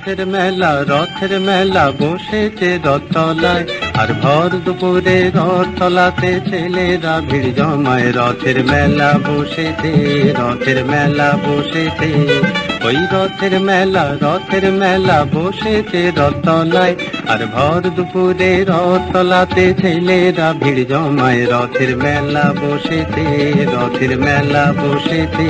রথের মেলা বসেছে রথতলায়, আর ভর দুপুরে রথতলাতে ছেলেরা ভিড় জমায়। রথের মেলা বসেছে, রথের মেলা বসেছে, ওই রথের মেলা বসেছে রথতলায়, আর ভর দুপুরে রথতলাতে ছেলেরা ভিড় জমায়। রথের মেলা বসেছে, রথের মেলা বসেছে।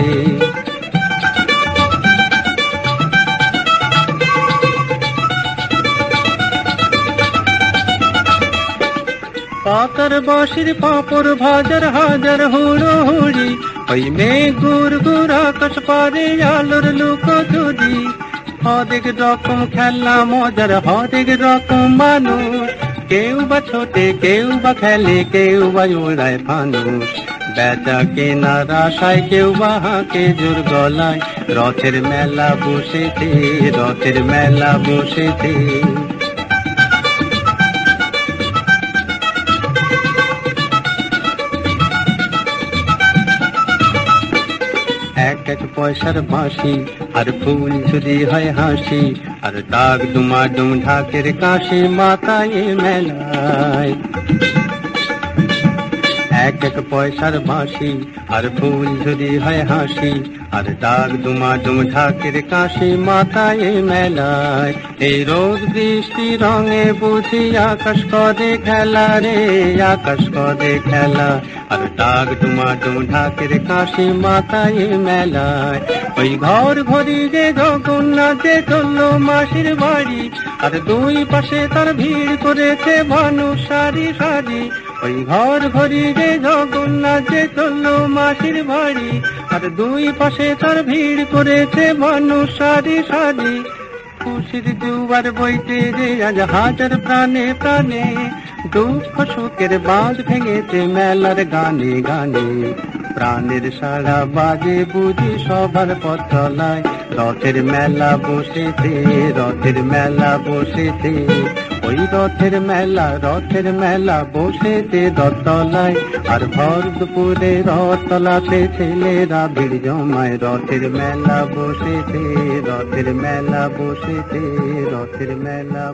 পাতার বাঁশির পাঁপড় ভাজার হাজার হুড়োহুড়ি, ওই মেঘ গুড় গুড় আকাশ পারে আলোর লুকোচুরি। হরেক রকম খেলা মজার, হরেক রকম মানুষ, কেউ বা ছোটে, কেউ বা খেলে, কেউ বা ওড়ায় ফানুষ। বেচা কেনার আশায় কেউ বা হাঁকে জোর গলায়। রথের মেলা বসেছে, রথের মেলা বসেছে। এক এক পয়সার বাঁশি, আর ফুল যদি হয় হাসি, আর ডাক ডুমাডুম ঢাকের কাশি মাথায় মেলায়। এক এক পয়সার বাঁশি, আর ফুল যদি হয় হাসি, আর ডাক ডুমাডুম ঢাকের কাশি মাথায় মেলায়। এই রোদ বৃষ্টি রঙে বুঝি আকাশ করে খেলা রে, আকাশ করে খেলা, আর ডাক ডুমাডুম ঢাকের কাশি মাথায় মেলায়। ওই ঘর ঘড়ি যে জগন্নাথে চললো মাসির বাড়ি, আর দুই পাশে তার ভিড় করেছে মানুষ সারি সারি। ওই ঘর ঘড়ি যে জগন্নাথে চললো মাসির বাড়ি, আর দুই পাশে তার ভিড় করেছে মানুষ সারি সারি। খুশির জুয়ার বইতে যে আজ হাজার প্রাণে প্রাণে, দুঃখ সুখের বাঁধ ভেঙেছে মেলার গানে গানে। প্রাণের সারা বাজে বুঝি সবার পথলায়। রথের মেলা বসেছে, রথের মেলা বসেছে, ওই রথের মেলা বসেছে রথতলায়, আর ভর দুপুরে রথতলাতে ছেলেরা ভিড় জমায়। রথের মেলা বসেছে, রথের মেলা বসেছে, রথের মেলা।